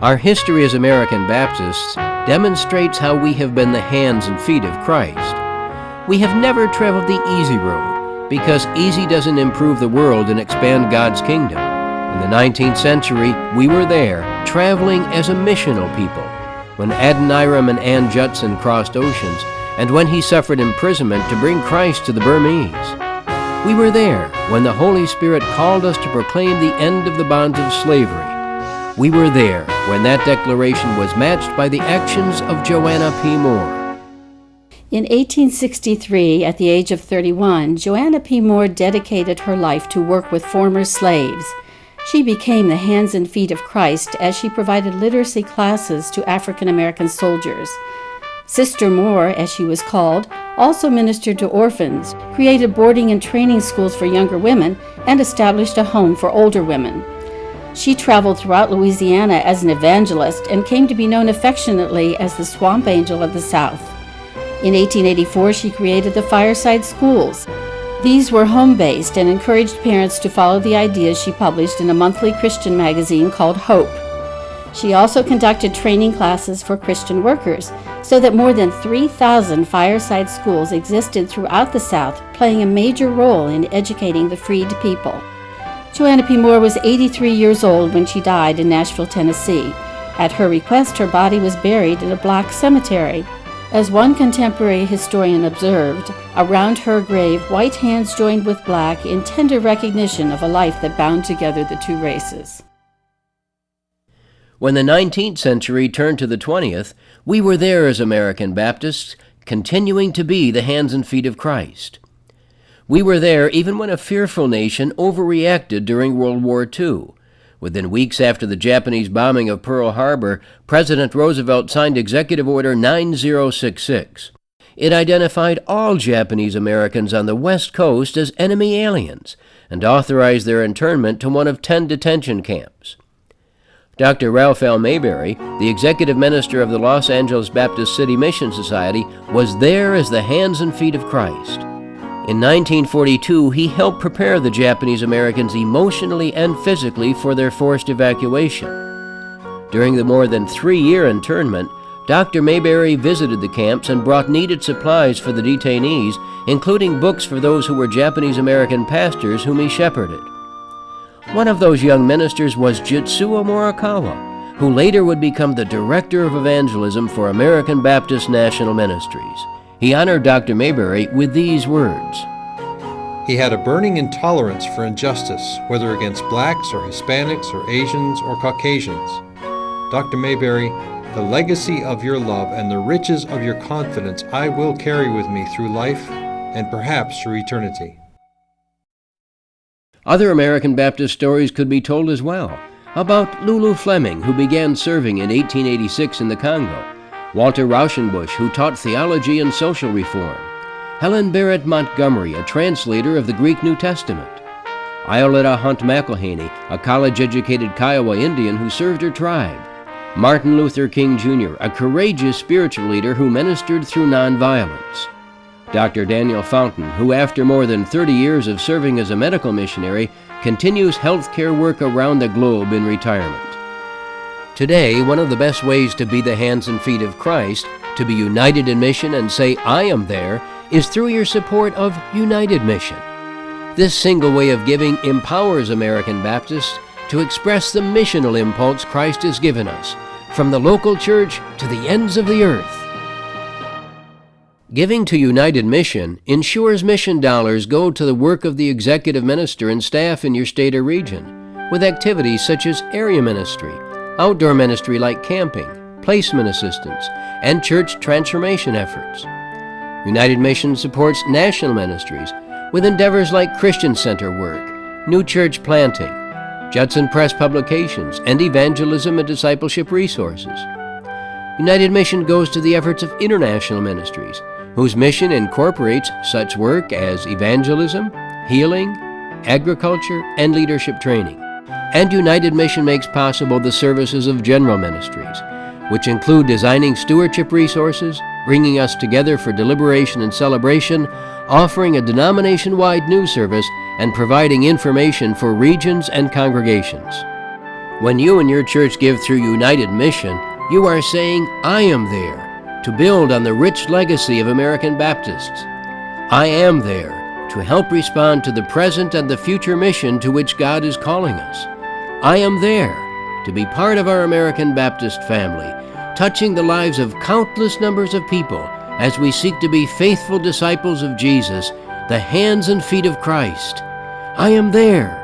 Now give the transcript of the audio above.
Our history as American Baptists demonstrates how we have been the hands and feet of Christ. We have never traveled the easy road, because easy doesn't improve the world and expand God's kingdom. In the 19th century, we were there, traveling as a missional people, when Adoniram and Ann Judson crossed oceans, and when he suffered imprisonment to bring Christ to the Burmese. We were there when the Holy Spirit called us to proclaim the end of the bonds of slavery. We were there when that declaration was matched by the actions of Joanna P. Moore. In 1863, at the age of 31, Joanna P. Moore dedicated her life to work with former slaves. She became the hands and feet of Christ as she provided literacy classes to African American soldiers. Sister Moore, as she was called, also ministered to orphans, created boarding and training schools for younger women, and established a home for older women. She traveled throughout Louisiana as an evangelist and came to be known affectionately as the Swamp Angel of the South. In 1884, she created the Fireside Schools. These were home-based and encouraged parents to follow the ideas she published in a monthly Christian magazine called Hope. She also conducted training classes for Christian workers, so that more than 3,000 Fireside Schools existed throughout the South, playing a major role in educating the freed people. Joanna P. Moore was 83 years old when she died in Nashville, Tennessee. At her request, her body was buried in a black cemetery. As one contemporary historian observed, around her grave, white hands joined with black in tender recognition of a life that bound together the two races. When the 19th century turned to the 20th, we were there as American Baptists, continuing to be the hands and feet of Christ. We were there even when a fearful nation overreacted during World War II. Within weeks after the Japanese bombing of Pearl Harbor, President Roosevelt signed Executive Order 9066. It identified all Japanese Americans on the West Coast as enemy aliens and authorized their internment to one of 10 detention camps. Dr. Ralph L. Mayberry, the executive minister of the Los Angeles Baptist City Mission Society, was there as the hands and feet of Christ. In 1942, he helped prepare the Japanese Americans emotionally and physically for their forced evacuation. During the more than 3-year internment, Dr. Mayberry visited the camps and brought needed supplies for the detainees, including books for those who were Japanese American pastors whom he shepherded. One of those young ministers was Jitsuo Morikawa, who later would become the Director of Evangelism for American Baptist National Ministries. He honored Dr. Mayberry with these words. He had a burning intolerance for injustice, whether against blacks or Hispanics or Asians or Caucasians. Dr. Mayberry, the legacy of your love and the riches of your confidence I will carry with me through life and perhaps through eternity. Other American Baptist stories could be told as well, about Lulu Fleming, who began serving in 1886 in the Congo, Walter Rauschenbusch, who taught theology and social reform, Helen Barrett Montgomery, a translator of the Greek New Testament, Ioletta Hunt McElhaney, a college-educated Kiowa Indian who served her tribe, Martin Luther King Jr., a courageous spiritual leader who ministered through nonviolence, Dr. Daniel Fountain, who after more than 30 years of serving as a medical missionary, continues healthcare work around the globe in retirement. Today, one of the best ways to be the hands and feet of Christ, to be united in mission and say, I am there, is through your support of United Mission. This single way of giving empowers American Baptists to express the missional impulse Christ has given us, from the local church to the ends of the earth. Giving to United Mission ensures mission dollars go to the work of the executive minister and staff in your state or region, with activities such as area ministry, outdoor ministry like camping, placement assistance, and church transformation efforts. United Mission supports national ministries with endeavors like Christian Center work, new church planting, Judson Press publications, and evangelism and discipleship resources. United Mission goes to the efforts of international ministries, whose mission incorporates such work as evangelism, healing, agriculture, and leadership training. And United Mission makes possible the services of general ministries, which include designing stewardship resources, bringing us together for deliberation and celebration, offering a denomination-wide news service, and providing information for regions and congregations. When you and your church give through United Mission, you are saying, I am there to build on the rich legacy of American Baptists. I am there to help respond to the present and the future mission to which God is calling us. I am there to be part of our American Baptist family, touching the lives of countless numbers of people as we seek to be faithful disciples of Jesus, the hands and feet of Christ. I am there